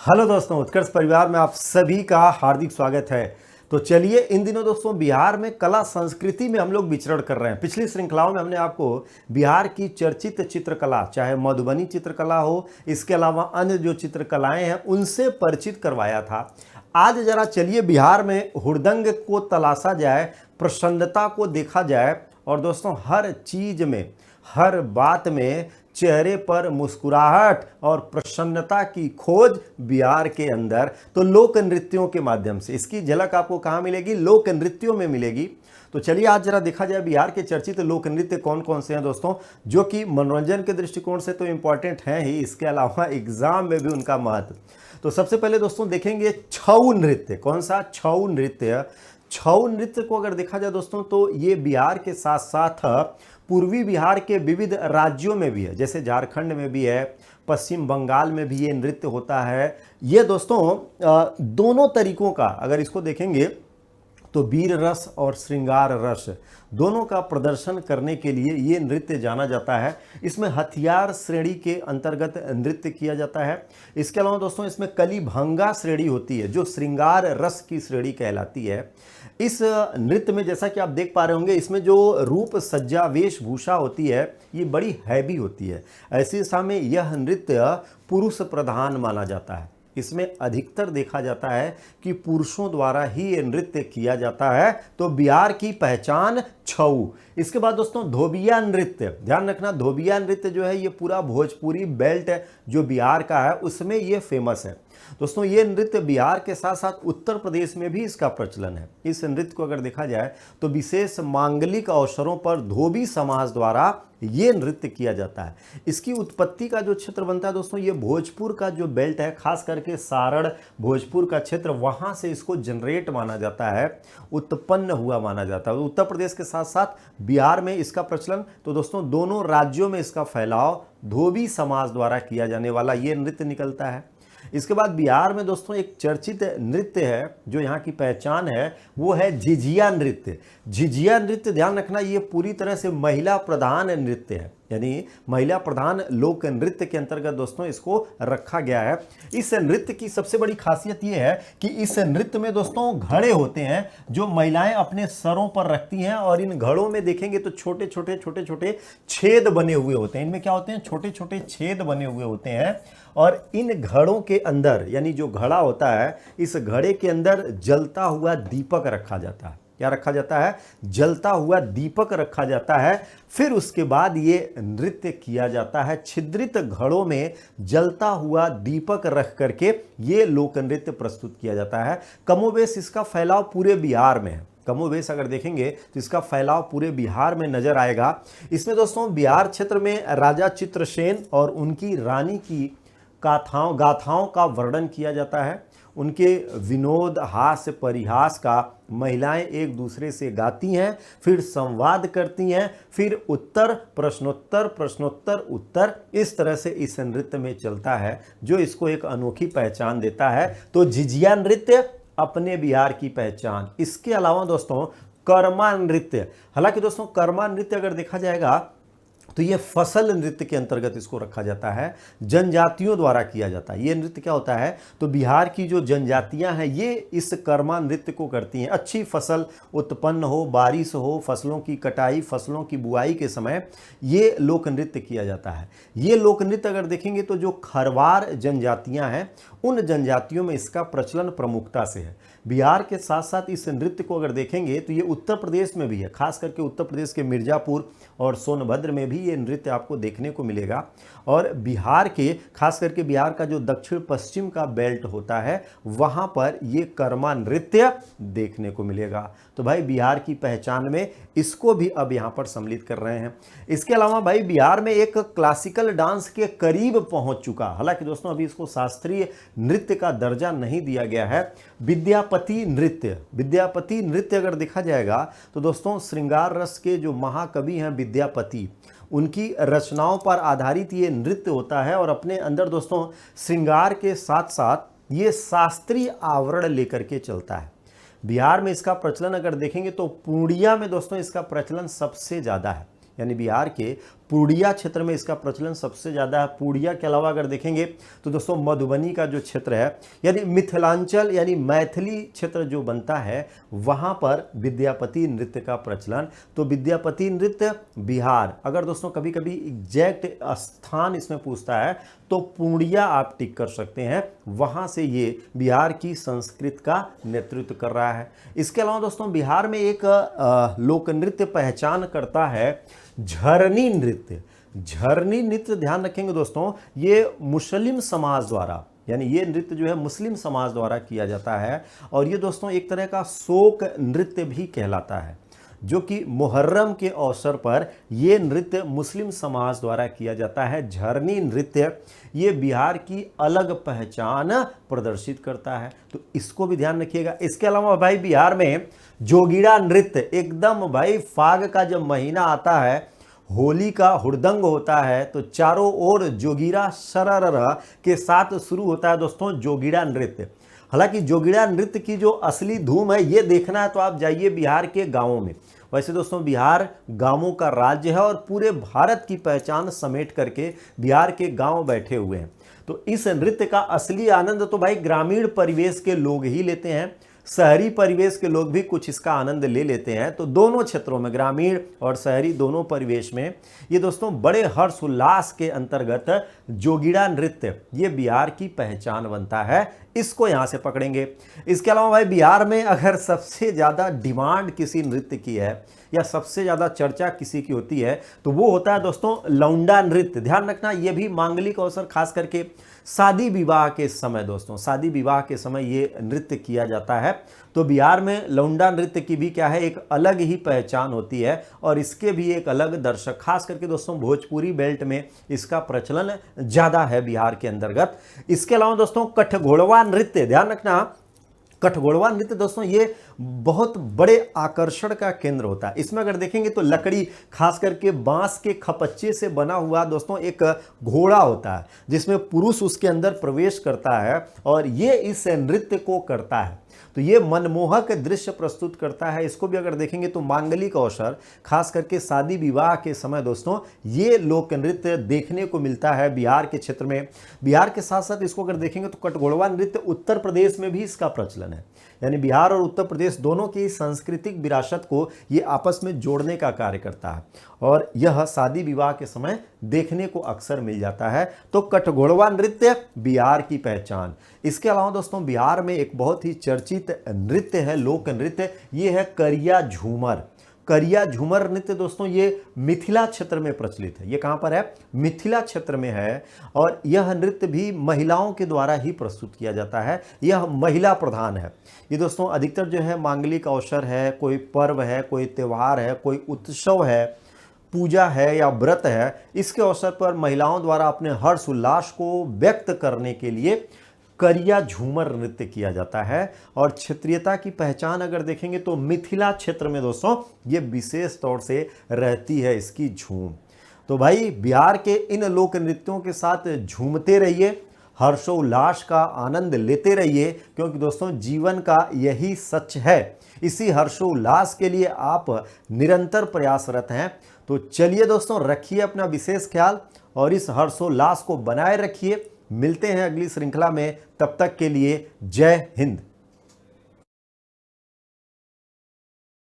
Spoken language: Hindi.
हेलो दोस्तों, उत्कर्ष परिवार में आप सभी का हार्दिक स्वागत है। तो चलिए, इन दिनों दोस्तों बिहार में कला संस्कृति में हम लोग विचरण कर रहे हैं। पिछली श्रृंखलाओं में हमने आपको बिहार की चर्चित चित्रकला, चाहे मधुबनी चित्रकला हो, इसके अलावा अन्य जो चित्रकलाएं हैं उनसे परिचित करवाया था। आज जरा चलिए बिहार में हुड़दंग को तलाशा जाए, प्रसन्नता को देखा जाए और दोस्तों हर चीज में, हर बात में चेहरे पर मुस्कुराहट और प्रसन्नता की खोज बिहार के अंदर, तो लोक नृत्यों के माध्यम से। इसकी झलक आपको कहाँ मिलेगी? लोक नृत्यों में मिलेगी। तो चलिए आज जरा देखा जाए बिहार के चर्चित लोक नृत्य कौन कौन से हैं दोस्तों, जो कि मनोरंजन के दृष्टिकोण से तो इम्पॉर्टेंट हैं ही, इसके अलावा एग्जाम में भी उनका महत्व। तो सबसे पहले दोस्तों देखेंगे छऊ नृत्य। कौन सा? छऊ नृत्य। छऊ नृत्य को अगर देखा जाए दोस्तों तो ये बिहार के साथ साथ पूर्वी बिहार के विविध राज्यों में भी है, जैसे झारखंड में भी है, पश्चिम बंगाल में भी ये नृत्य होता है। ये दोस्तों दोनों तरीकों का अगर इसको देखेंगे तो वीर रस और श्रृंगार रस दोनों का प्रदर्शन करने के लिए ये नृत्य जाना जाता है। इसमें हथियार श्रेणी के अंतर्गत नृत्य किया जाता है। इसके अलावा दोस्तों इसमें कलीभंगा श्रेणी होती है, जो श्रृंगार रस की श्रेणी कहलाती है। इस नृत्य में जैसा कि आप देख पा रहे होंगे, इसमें जो रूप सज्जा वेशभूषा होती है ये बड़ी हैवी होती है। ऐसी दशा में यह नृत्य पुरुष प्रधान माना जाता है। इसमें अधिकतर देखा जाता है कि पुरुषों द्वारा ही ये नृत्य किया जाता है। तो बिहार की पहचान छऊ। इसके बाद दोस्तों धोबिया नृत्य। ध्यान रखना, धोबिया नृत्य जो है ये पूरा भोजपुरी बेल्ट जो बिहार का है उसमें ये फेमस है। दोस्तों ये नृत्य बिहार के साथ साथ उत्तर प्रदेश में भी इसका प्रचलन है। इस नृत्य को अगर देखा जाए तो विशेष मांगलिक अवसरों पर धोबी समाज द्वारा ये नृत्य किया जाता है। इसकी उत्पत्ति का जो क्षेत्र बनता है दोस्तों, ये भोजपुर का जो बेल्ट है, खास करके सारण भोजपुर का क्षेत्र, वहाँ से इसको जनरेट माना जाता है, उत्पन्न हुआ माना जाता है। उत्तर प्रदेश के साथ साथ बिहार में इसका प्रचलन, तो दोस्तों दोनों राज्यों में इसका फैलाव धोबी समाज द्वारा किया जाने वाला ये नृत्य निकलता है। इसके बाद बिहार में दोस्तों एक चर्चित नृत्य है जो यहाँ की पहचान है, वो है झिझिया नृत्य। झिझिया नृत्य ध्यान रखना, ये पूरी तरह से महिला प्रधान नृत्य है, यानी महिला प्रधान लोक नृत्य के अंतर्गत दोस्तों इसको रखा गया है। इस नृत्य की सबसे बड़ी खासियत ये है कि इस नृत्य में दोस्तों घड़े होते हैं जो महिलाएं अपने सरों पर रखती हैं, और इन घड़ों में देखेंगे तो छोटे छोटे छेद बने हुए होते हैं। इनमें क्या होते हैं? छोटे छोटे छेद बने हुए होते हैं, और इन घड़ों के अंदर, यानी जो घड़ा होता है, इस घड़े के अंदर जलता हुआ दीपक रखा जाता है। क्या रखा जाता है? जलता हुआ दीपक रखा जाता है। फिर उसके बाद ये नृत्य किया जाता है। छिद्रित घड़ों में जलता हुआ दीपक रख करके ये लोक नृत्य प्रस्तुत किया जाता है। कमोबेश इसका फैलाव पूरे बिहार में है। कमोबेश अगर देखेंगे तो इसका फैलाव पूरे बिहार में नजर आएगा। इसमें दोस्तों बिहार क्षेत्र में राजा चित्रसेन और उनकी रानी की गाथाओं का वर्णन किया जाता है। उनके विनोद, हास्य, परिहास का महिलाएं एक दूसरे से गाती हैं, फिर संवाद करती हैं, फिर उत्तर प्रश्नोत्तर, प्रश्नोत्तर उत्तर, इस तरह से इस नृत्य में चलता है, जो इसको एक अनोखी पहचान देता है। तो झिझिया नृत्य अपने बिहार की पहचान। इसके अलावा दोस्तों कर्मा नृत्य। हालांकि दोस्तों कर्मा नृत्य अगर देखा जाएगा तो ये फसल नृत्य के अंतर्गत इसको रखा जाता है, जनजातियों द्वारा किया जाता है। ये नृत्य क्या होता है? तो बिहार की जो जनजातियां हैं ये इस कर्मा नृत्य को करती हैं। अच्छी फसल उत्पन्न हो, बारिश हो, फसलों की कटाई, फसलों की बुआई के समय ये लोक नृत्य किया जाता है। ये लोक नृत्य अगर देखेंगे तो जो खरवार जनजातियां हैं उन जनजातियों में इसका प्रचलन प्रमुखता से है। बिहार के साथ साथ इस नृत्य को अगर देखेंगे तो ये उत्तर प्रदेश में भी है, खास करके उत्तर प्रदेश के मिर्जापुर और सोनभद्र में भी ये नृत्य आपको देखने को मिलेगा। और बिहार के, खास करके बिहार का जो दक्षिण पश्चिम का बेल्ट होता है वहाँ पर ये कर्मा नृत्य देखने को मिलेगा। तो भाई बिहार की पहचान में इसको भी अब यहाँ पर सम्मिलित कर रहे हैं। इसके अलावा भाई बिहार में एक क्लासिकल डांस के करीब पहुँच चुका, हालांकि दोस्तों अभी इसको शास्त्रीय नृत्य का दर्जा नहीं दिया गया है, विद्यापति नृत्य। विद्यापति नृत्य अगर देखा जाएगा तो दोस्तों श्रृंगार रस के जो महाकवि हैं विद्यापति, उनकी रचनाओं पर आधारित ये नृत्य होता है, और अपने अंदर दोस्तों श्रृंगार के साथ साथ ये शास्त्रीय आवरण लेकर के चलता है। बिहार में इसका प्रचलन अगर देखेंगे तो पूर्णिया में दोस्तों इसका प्रचलन सबसे ज़्यादा है। यानी बिहार के पूर्णिया क्षेत्र में इसका प्रचलन सबसे ज़्यादा है। पूर्णिया के अलावा अगर देखेंगे तो दोस्तों मधुबनी का जो क्षेत्र है यानी मिथिलांचल यानी मैथिली क्षेत्र जो बनता है वहाँ पर विद्यापति नृत्य का प्रचलन। तो विद्यापति नृत्य बिहार, अगर दोस्तों कभी कभी एग्जैक्ट स्थान इसमें पूछता है तो पूर्णिया आप टिक कर सकते हैं, वहाँ से ये बिहार की संस्कृति का नेतृत्व कर रहा है। इसके अलावा दोस्तों बिहार में एक लोक नृत्य पहचान करता है झरनी नृत्य। झरनी नृत्य ध्यान रखेंगे दोस्तों, ये मुस्लिम समाज द्वारा यानी ये नृत्य जो है मुस्लिम समाज द्वारा किया जाता है और ये दोस्तों एक तरह का शोक नृत्य भी कहलाता है, जो कि मुहर्रम के अवसर पर ये नृत्य मुस्लिम समाज द्वारा किया जाता है। झरनी नृत्य ये बिहार की अलग पहचान प्रदर्शित करता है, तो इसको भी ध्यान रखिएगा। इसके अलावा भाई बिहार में जोगीड़ा नृत्य एकदम भाई फाग का जब महीना आता है, होली का हुड़दंग होता है तो चारों ओर जोगीरा सरर के साथ शुरू होता है दोस्तों जोगीड़ा नृत्य। हालांकि जोगीड़ा नृत्य की जो असली धूम है ये देखना है तो आप जाइए बिहार के गांवों में। वैसे दोस्तों बिहार गांवों का राज्य है और पूरे भारत की पहचान समेट करके बिहार के गांव बैठे हुए हैं। तो इस नृत्य का असली आनंद तो भाई ग्रामीण परिवेश के लोग ही लेते हैं, शहरी परिवेश के लोग भी कुछ इसका आनंद ले लेते हैं। तो दोनों क्षेत्रों में, ग्रामीण और शहरी दोनों परिवेश में, ये दोस्तों बड़े हर्ष उल्लास के अंतर्गत जोगीड़ा नृत्य ये बिहार की पहचान बनता है। इसको यहाँ से पकड़ेंगे। इसके अलावा भाई बिहार में अगर सबसे ज़्यादा डिमांड किसी नृत्य की है या सबसे ज़्यादा चर्चा किसी की होती है तो वो होता है दोस्तों लौंडा नृत्य। ध्यान रखना ये भी मांगलिक अवसर, खास करके शादी विवाह के समय दोस्तों, शादी विवाह के समय ये नृत्य किया जाता है। तो बिहार में लौंडा नृत्य की भी क्या है एक अलग ही पहचान होती है और इसके भी एक अलग दर्शक, खास करके दोस्तों भोजपुरी बेल्ट में इसका प्रचलन ज़्यादा है बिहार के अंतर्गत। इसके अलावा दोस्तों कठघोड़वा नृत्य, ध्यान रखना कठघोड़वा नृत्य दोस्तों ये बहुत बड़े आकर्षण का केंद्र होता है। इसमें अगर देखेंगे तो लकड़ी, खास करके बांस के खपच्चे से बना हुआ दोस्तों एक घोड़ा होता है जिसमें पुरुष उसके अंदर प्रवेश करता है और ये इस नृत्य को करता है। तो ये मनमोहक दृश्य प्रस्तुत करता है। इसको भी अगर देखेंगे तो मांगलिक अवसर, खास करके शादी विवाह के समय दोस्तों ये लोक नृत्य देखने को मिलता है बिहार के क्षेत्र में। बिहार के साथ साथ इसको अगर देखेंगे तो कठघोड़वा नृत्य उत्तर प्रदेश में भी इसका प्रचलन है, यानी बिहार और उत्तर प्रदेश दोनों की सांस्कृतिक विरासत को ये आपस में जोड़ने का कार्य करता है और यह शादी विवाह के समय देखने को अक्सर मिल जाता है। तो कठघोड़वा नृत्य बिहार की पहचान। इसके अलावा दोस्तों बिहार में एक बहुत ही चर्चित नृत्य है, लोक नृत्य, ये है करिया झूमर। करिया झूमर नृत्य दोस्तों ये मिथिला क्षेत्र में प्रचलित है। ये कहाँ पर है? मिथिला क्षेत्र में है और यह नृत्य भी महिलाओं के द्वारा ही प्रस्तुत किया जाता है। यह महिला प्रधान है। ये दोस्तों अधिकतर जो है मांगलिक अवसर है, कोई पर्व है, कोई त्यौहार है, कोई उत्सव है, पूजा है या व्रत है, इसके अवसर पर महिलाओं द्वारा अपने हर्ष उल्लास को व्यक्त करने के लिए करिया झूमर नृत्य किया जाता है। और क्षेत्रीयता की पहचान अगर देखेंगे तो मिथिला क्षेत्र में दोस्तों ये विशेष तौर से रहती है इसकी झूम। तो भाई बिहार के इन लोक नृत्यों के साथ झूमते रहिए, हर्षोल्लास का आनंद लेते रहिए, क्योंकि दोस्तों जीवन का यही सच है। इसी हर्षोल्लास के लिए आप निरंतर प्रयासरत हैं। तो चलिए दोस्तों, रखिए अपना विशेष ख्याल और इस हर्षोल्लास को बनाए रखिए। मिलते हैं अगली श्रृंखला में, तब तक के लिए जय हिंद।